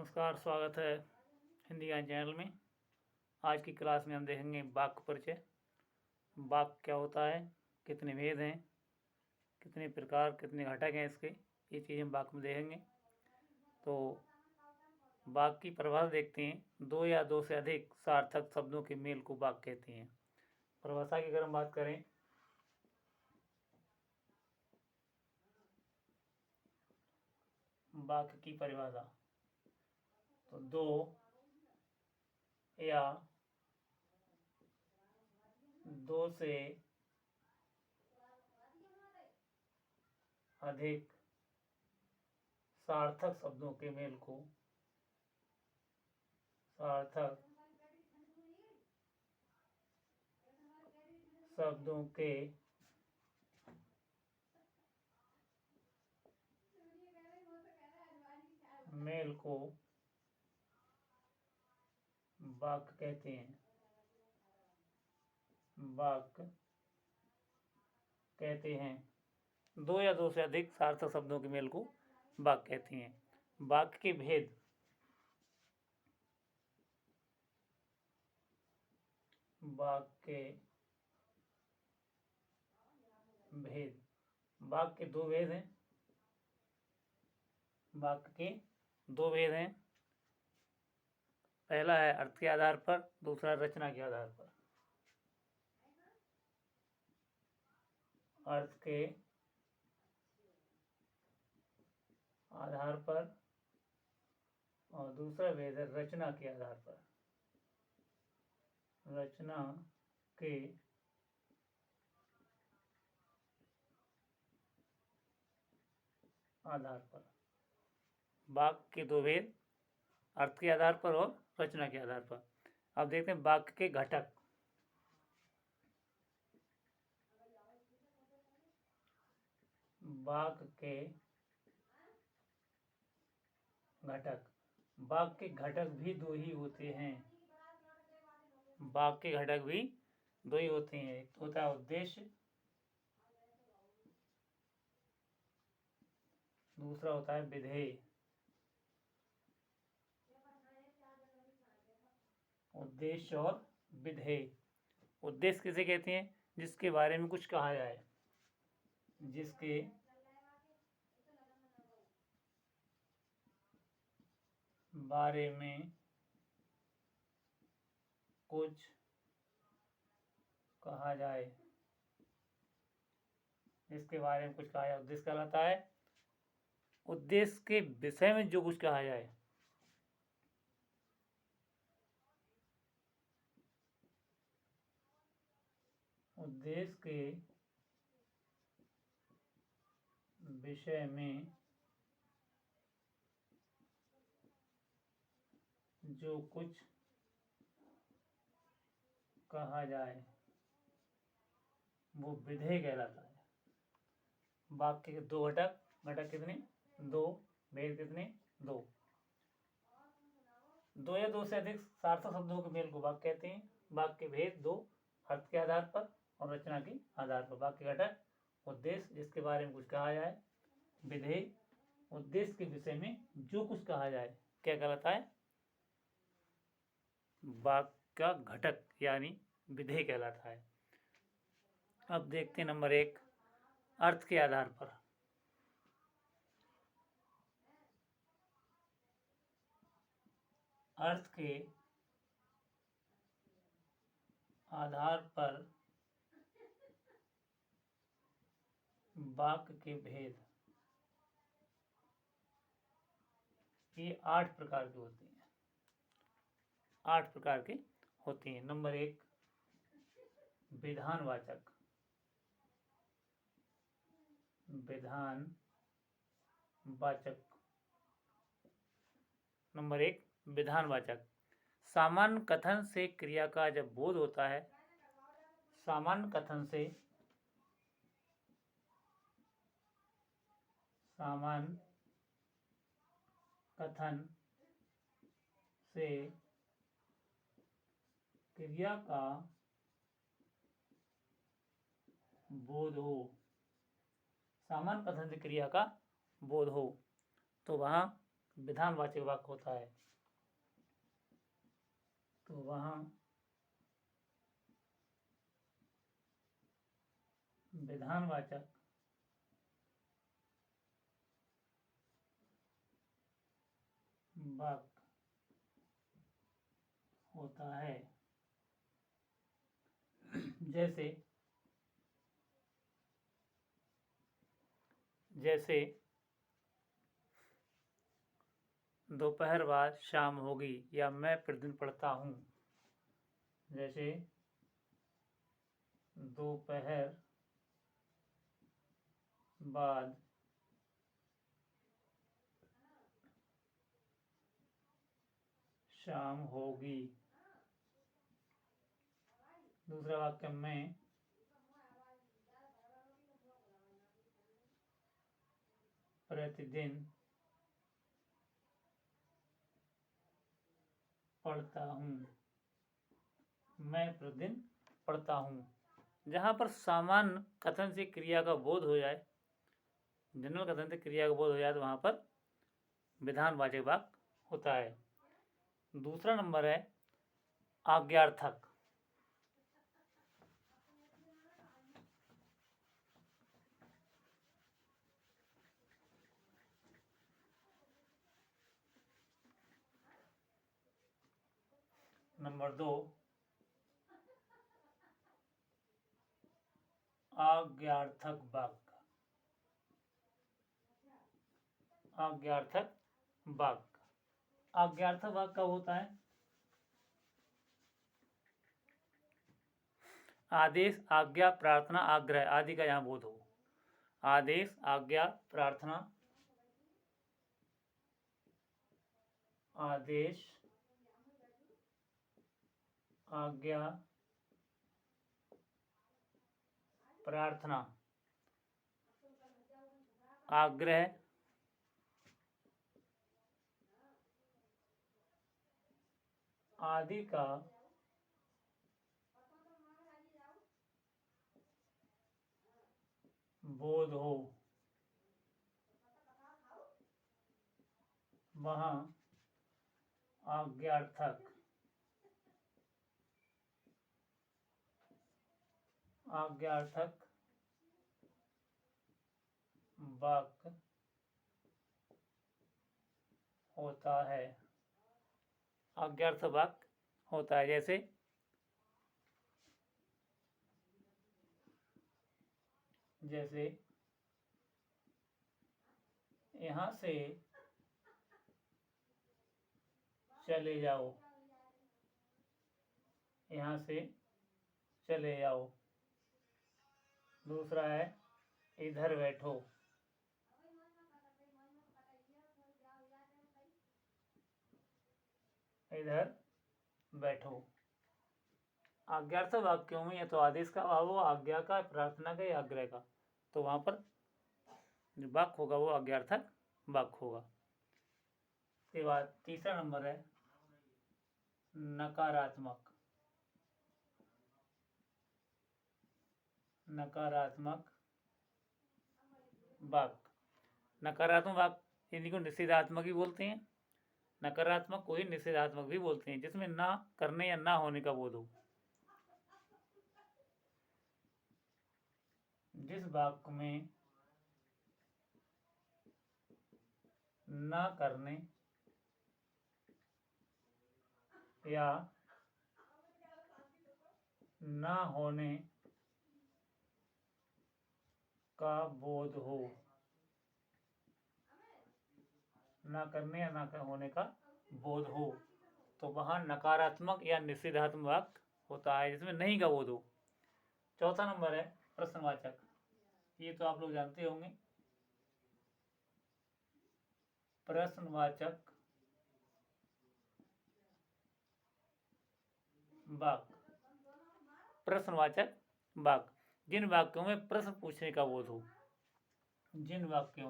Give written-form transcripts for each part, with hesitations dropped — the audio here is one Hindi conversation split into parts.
नमस्कार, स्वागत है हिंदी ज्ञान चैनल में। आज की क्लास में हम देखेंगे वाक्य परिचय। वाक्य क्या होता है, कितने भेद हैं, कितने प्रकार, कितने घटक हैं इसके, ये चीज़ हम वाक्य में देखेंगे। तो वाक्य की परिभाषा देखते हैं। दो या दो से अधिक सार्थक शब्दों के मेल को वाक्य कहते हैं। परिभाषा की अगर हम बात करें, वाक्य की परिभाषा तो दो या दो से अधिक सार्थक शब्दों के मेल को सार्थक शब्दों के मेल को वाक्य कहते हैं। वाक्य कहते हैं। दो या दो से अधिक सार्थक शब्दों के मेल को वाक्य कहते हैं। वाक्य के भेद। वाक्य के भेद। वाक्य के दो भेद हैं। वाक्य के दो भेद हैं। पहला है अर्थ के आधार पर, दूसरा रचना के आधार पर। अर्थ के आधार पर और दूसरा भेद है रचना के आधार पर। रचना के आधार पर। वाक्य के दो भेद, अर्थ के आधार पर और रचना के आधार पर। अब देखते हैं वाक्य के घटक। वाक्य के घटक। वाक्य के घटक भी दो ही होते हैं। वाक्य के घटक भी दो ही होते हैं। एक होता है उद्देश्य, दूसरा होता है विधेय। उद्देश्य और विधेय। उद्देश्य किसे कहते हैं? जिसके बारे में कुछ कहा जाए, जिसके बारे में कुछ कहा जाए, जिसके बारे में कुछ कहा जाए उद्देश्य कहलाता है। उद्देश्य के विषय में जो कुछ कहा जाए, उद्देश्य के विषय में जो कुछ कहा जाए वो विधेय कहलाता है। वाक्य के दो घटक। घटक कितने? दो। भेद कितने? दो। दो या दो से अधिक सार्थक शब्दों के मेल को वाक्य कहते हैं। वाक्य के भेद दो, अर्थ के आधार पर और रचना के आधार पर। वाक्य घटक उद्देश्य, जिसके बारे में कुछ कहा जाए। विधेय, उद्देश्य के विषय में जो कुछ कहा जाए क्या कहलाता है? वाक्य का घटक यानी विधेय कहलाता है। अब देखते हैं नंबर एक, अर्थ के आधार पर। अर्थ के आधार पर वाक्य के भेद। ये 8 प्रकार के होते हैं। 8 प्रकार के होते हैं। नंबर एक, विधानवाचक। विधानवाचक। नंबर एक, विधानवाचक। सामान्य कथन से क्रिया का जब बोध होता है, सामान्य कथन से क्रिया का बोध हो, सामान्य कथन से क्रिया का बोध हो तो वहाँ विधानवाचक वाक्य होता है। तो वहाँ विधानवाचक वाक्य होता है। जैसे जैसे दोपहर बाद शाम होगी, या मैं प्रतिदिन पढ़ता हूँ। जैसे दोपहर बाद शाम होगी। दूसरा वाक्य, मैं प्रतिदिन पढ़ता हूँ। मैं प्रतिदिन पढ़ता हूँ। जहाँ पर सामान्य कथन से क्रिया का बोध हो जाए, जनरल कथन से क्रिया का बोध हो जाए, तो वहाँ पर विधानवाचक वाक्य होता है। दूसरा नंबर है आज्ञार्थक। नंबर 2 आज्ञार्थक वाक्य। आज्ञार्थक वाक्य, आज्ञार्थक वाक्य कब होता है? आदेश, आज्ञा, प्रार्थना, आग्रह आदि का यहाँ बोध हो। आदेश, आज्ञा, प्रार्थना, आदेश, आज्ञा, प्रार्थना, आग्रह, आदि का बोध हो, वहाँ आज्ञार्थक वाक्य होता है। आज्ञार्थक वाक्य होता है। जैसे यहाँ से चले जाओ, यहाँ से चले जाओ। दूसरा है इधर बैठो, इधर बैठो। आज्ञार्थक वाक्यों में या तो आदेश का अभाव हो, आज्ञा का, प्रार्थना का या आग्रह का, तो वहां पर जो वाक्य होगा वो आज्ञार्थक वाक्य होगा। इसके बाद तीसरा नंबर है नकारात्मक। नकारात्मक वाक्य। नकारात्मक वाक्य इन्हीं को निषेधात्मक भी बोलते हैं। नकारात्मक को ही निषेधात्मक भी बोलते हैं, जिसमें ना करने या ना होने का बोध हो। जिस वाक्य में ना करने या ना होने का बोध हो, ना करने या ना होने का बोध हो, तो वहां नकारात्मक या निषेधात्मक वाक्य होता है, जिसमें नहीं का बोध हो। चौथा नंबर है प्रश्नवाचक। ये तो आप लोग जानते होंगे। प्रश्नवाचक वाक्य। प्रश्नवाचक वाक्य जिन वाक्यों में प्रश्न पूछने का बोध हो। जिन वाक्यों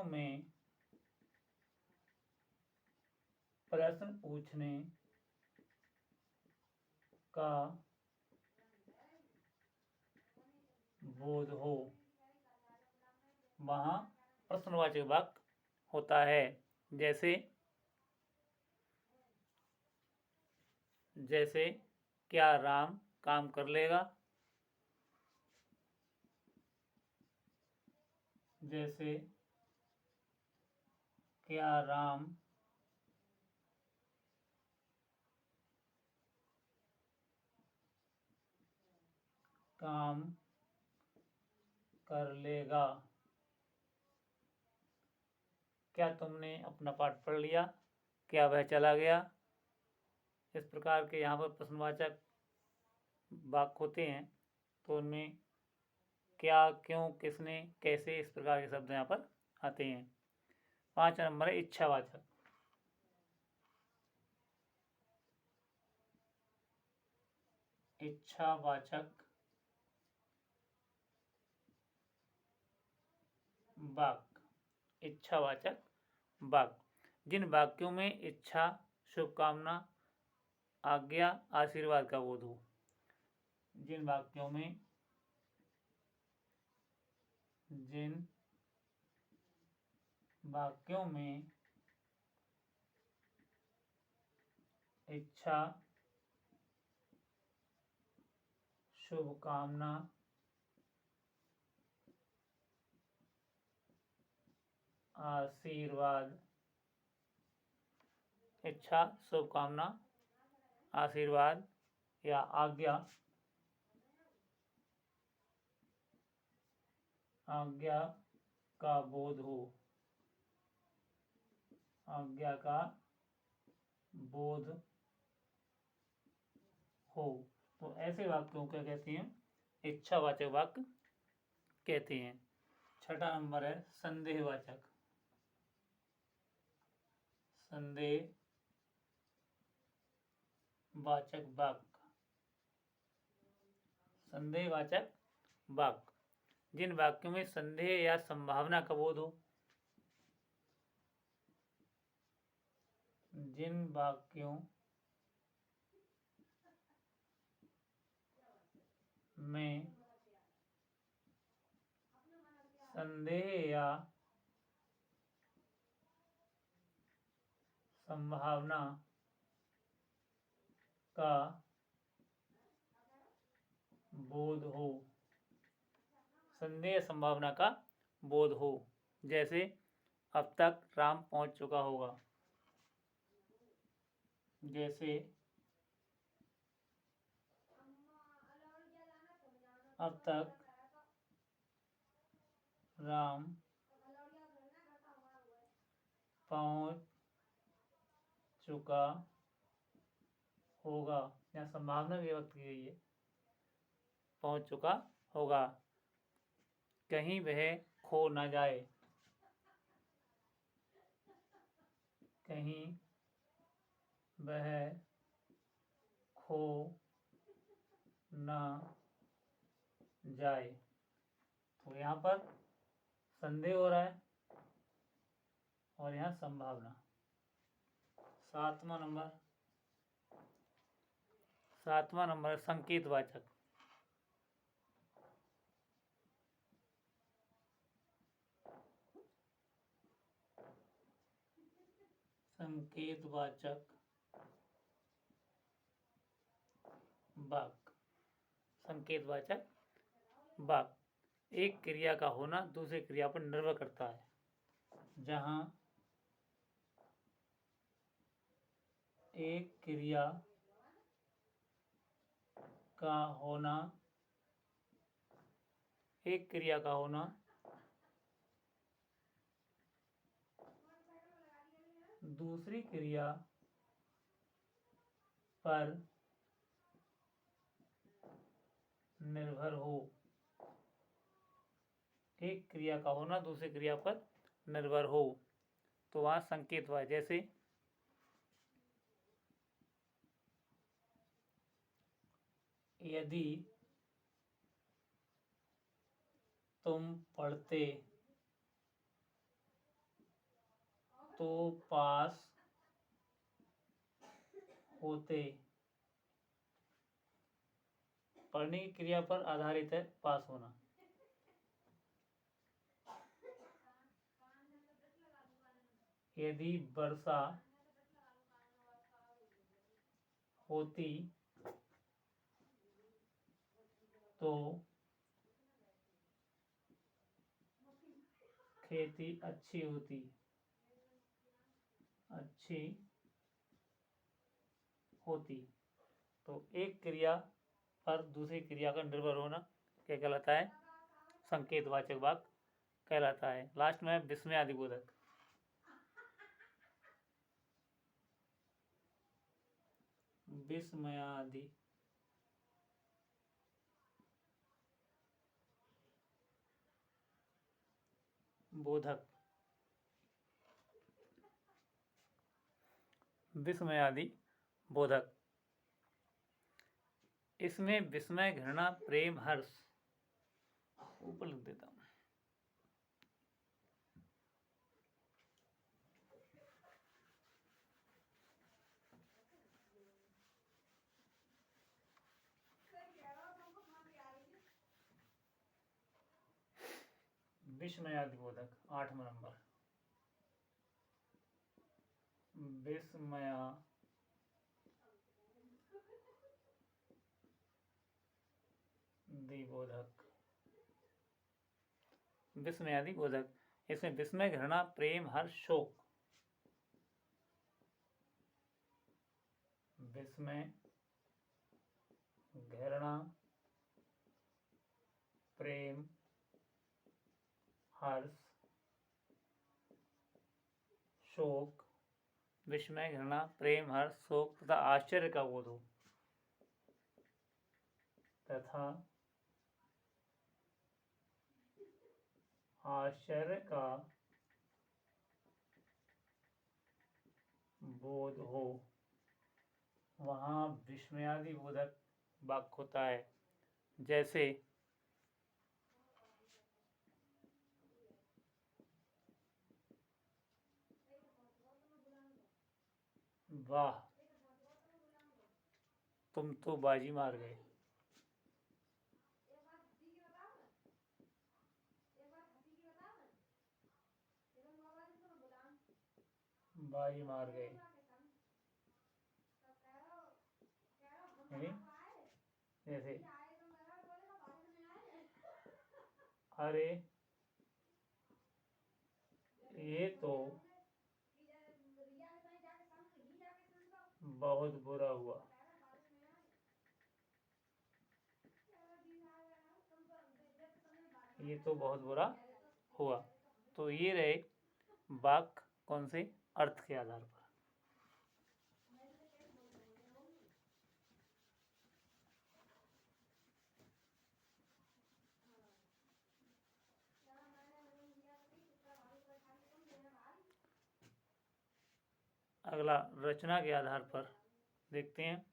में प्रश्न पूछने का बोध हो, वहाँ प्रश्नवाचक वाक्य होता है। जैसे जैसे क्या राम काम कर लेगा, जैसे क्या राम काम कर लेगा। क्या तुमने अपना पाठ पढ़ लिया, क्या वह चला गया। इस प्रकार के यहाँ पर प्रश्नवाचक वाक्य होते हैं, तो उनमें क्या, क्यों, किसने, कैसे, इस प्रकार के शब्द यहाँ पर आते हैं। 5 नंबर है इच्छावाचक। इच्छावाचक वाक्य, इच्छावाचक वाक्य जिन वाक्यों में इच्छा, शुभकामना, आज्ञा, आशीर्वाद का बोध हो। जिन वाक्यों में इच्छा, शुभकामना, आशीर्वाद, इच्छा, शुभकामना, आशीर्वाद या आज्ञा का बोध हो, आज्ञा का बोध हो, तो ऐसे वाक्यों को कहते हैं इच्छावाचक वाक्य कहते हैं। 6 नंबर है संदेहवाचक। संदेहवाचक वाक्य, संदेहवाचक वाक्य जिन वाक्यों में संदेह या संभावना का बोध हो। जिन वाक्यों में संदेह या संभावना का बोध हो, संदेह संभावना का बोध हो। जैसे अब तक राम पहुंच चुका होगा। जैसे अब तक राम पहुंच चुका होगा, या संभावना भी व्यक्त की गई है, पहुंच चुका होगा। कहीं वह खो न जाए, कहीं वह खो न जाए, तो यहाँ पर संदेह हो रहा है और यहाँ संभावना। 7वां नंबर संकेतवाचक। संकेतवाचक वाक्य, संकेतवाचक वाक्य एक क्रिया का होना दूसरी क्रिया पर निर्भर करता है। जहाँ एक क्रिया का होना दूसरी क्रिया पर निर्भर हो, एक क्रिया का होना दूसरी क्रिया पर निर्भर हो, तो वहाँ संकेत हुआ। जैसे यदि तुम पढ़ते तो पास होते, पढ़ने की क्रिया पर आधारित है पास होना। यदि वर्षा होती तो खेती अच्छी होती तो एक क्रिया पर दूसरी क्रिया का निर्भर होना क्या कहलाता है? संकेतवाचक वाक्य कहलाता है। लास्ट में विस्मयादि बोधक। विस्मयादि बोधक। विस्मयादि बोधक। इसमें विस्मय, घृणा, प्रेम, हर्ष, ऊपर लिख देता हूं। विस्मयादि बोधक 8वां नंबर। विस्मयादिबोधक। विस्मयादि बोधक। इसमें विस्मय, घृणा, प्रेम, हर्ष, शोक। विस्मय, घृणा, प्रेम, हर्ष, शोक। विस्मय, घृणा, प्रेम, हर्ष, शोक तथा आश्चर्य का बोध हो। तथा आश्चर्य का बोध हो, वहाँ विस्मयादि बोधक वाक्य होता है। जैसे वाह, तुम तो बाजी मार गए। बाजी मार गए। जैसे अरे ये तो बहुत बुरा हुआ। ये तो बहुत बुरा हुआ। तो ये रहे वाक्य कौन से? अर्थ के आधार पर। अगला रचना के आधार पर देखते हैं।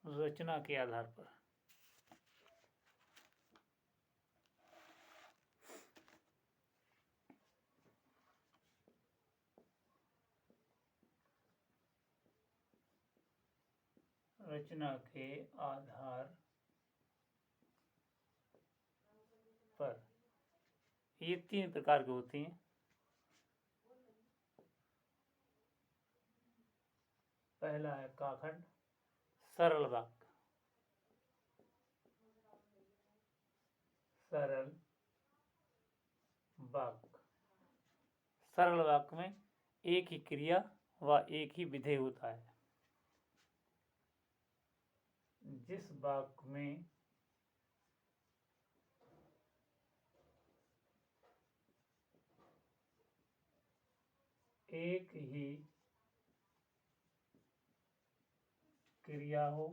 रचना के आधार पर रचना के आधार पर ये 3 प्रकार के होते हैं। पहला है काखंड, सरल वाक्य। सरल वाक्य। सरल वाक्य में एक ही क्रिया व एक ही विधेय होता है। जिस वाक्य में एक ही क्रिया हो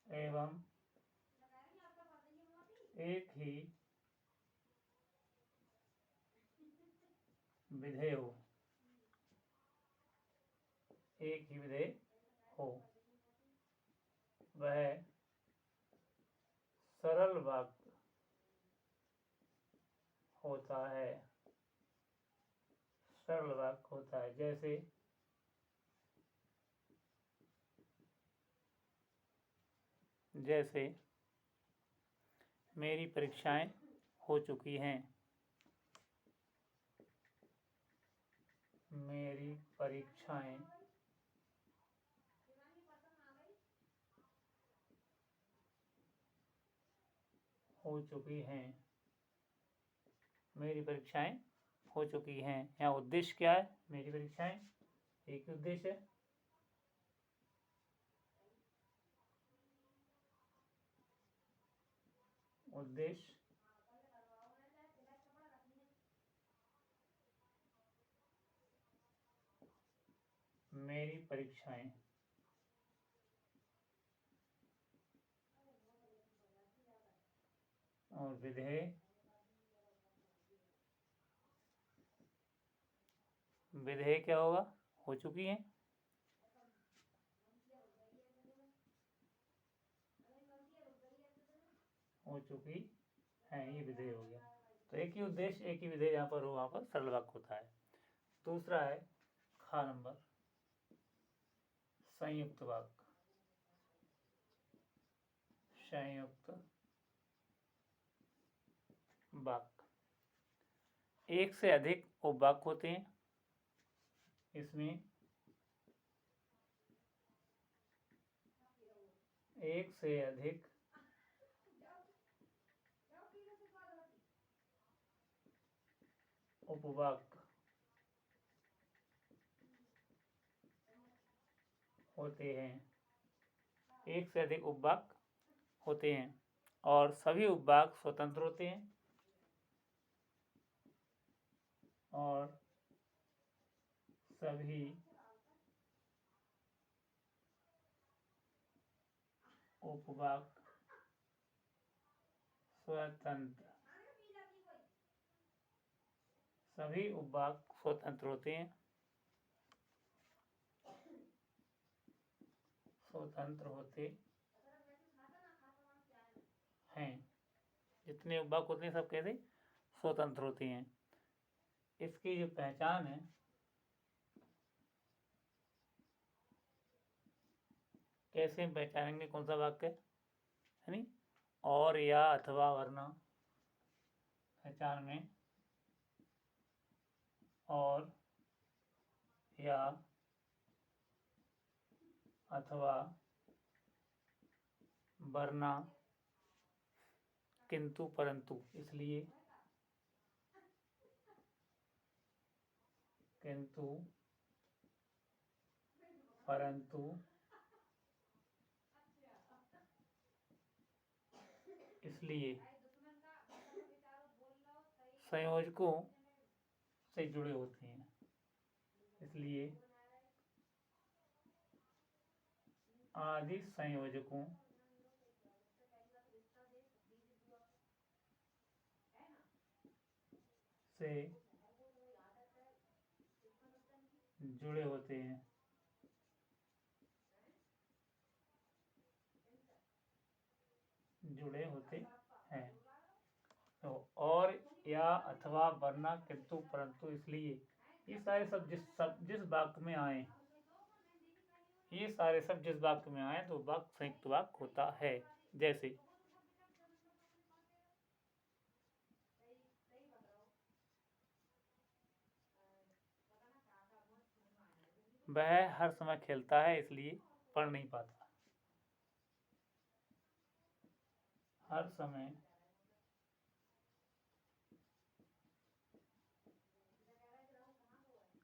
एवं एक ही विधेय हो, वह सरल वाक्य होता है। सरल वाक्य होता है। जैसे जैसे मेरी परीक्षाएं हो चुकी हैं। मेरी परीक्षाएं हो चुकी हैं। मेरी परीक्षाएं हो चुकी हैं। यहाँ उद्देश्य क्या है? मेरी परीक्षाएं एक उद्देश्य है। उद्देश्य मेरी परीक्षाएं और विधेय विधेय क्या होगा? हो चुकी हैं। हो चुकी है, ये विधेय हो गया। तो एक ही उद्देश्य एक ही विधेय यहाँ पर हो, वहाँ पर सरल वाक्य होता है। दूसरा है खा नंबर, संयुक्त वाक्य। संयुक्त वाक्य एक से अधिक उपवाक्य होते हैं। इसमें एक से अधिक उपवाक्य होते हैं। एक से अधिक उपवाक्य होते हैं और सभी उपवाक्य स्वतंत्र होते हैं और सभी उपवाक्य स्वतंत्र सभी उपवाक्य स्वतंत्र होते हैं। स्वतंत्र होते हैं। जितने उपवाक्य होते हैं सब कैसे स्वतंत्र होते हैं। इसकी जो पहचान है, कैसे हम पहचानेंगे कौन सा वाक्य है नहीं? और या अथवा वरना पहचान में और या अथवा वरना किंतु परंतु इसलिए किंतु परंतु इसलिए संयोजकों से जुड़े होते हैं। इसलिए आदि संयोजकों से जुड़े होते हैं। जुड़े होते हैं। तो और या अथवा वरना किंतु परंतु इसलिए ये सारे सब जिस वाक्य में आए, ये सारे सब जिस वाक्य में आए तो वाक्य संयुक्त वाक्य होता है। जैसे वह हर समय खेलता है इसलिए पढ़ नहीं पाता। हर समय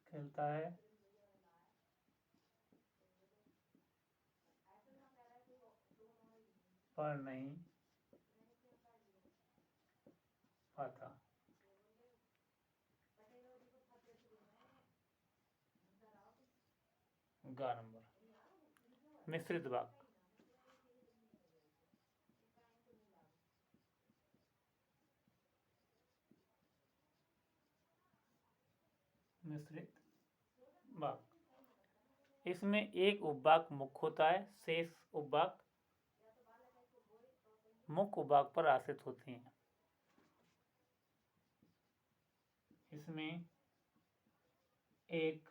खेलता है पढ़ नहीं पाता। गा नंबर मिश्रित वाक्य। मिश्रित वाक्य इसमें एक उपवाक्य मुख्य होता है, शेष उपवाक्य मुख्य उपवाक्य पर आश्रित होते हैं। इसमें एक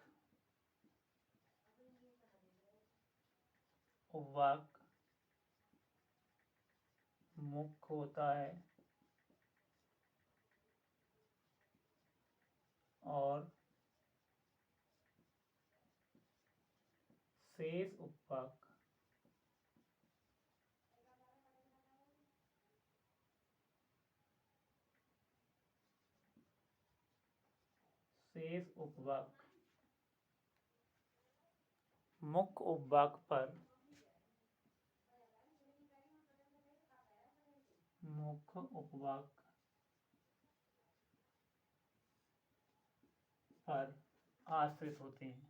उपवाक्य मुख्य होता है और शेष उपवाक मुख्य उपवाक पर आश्रित होते हैं।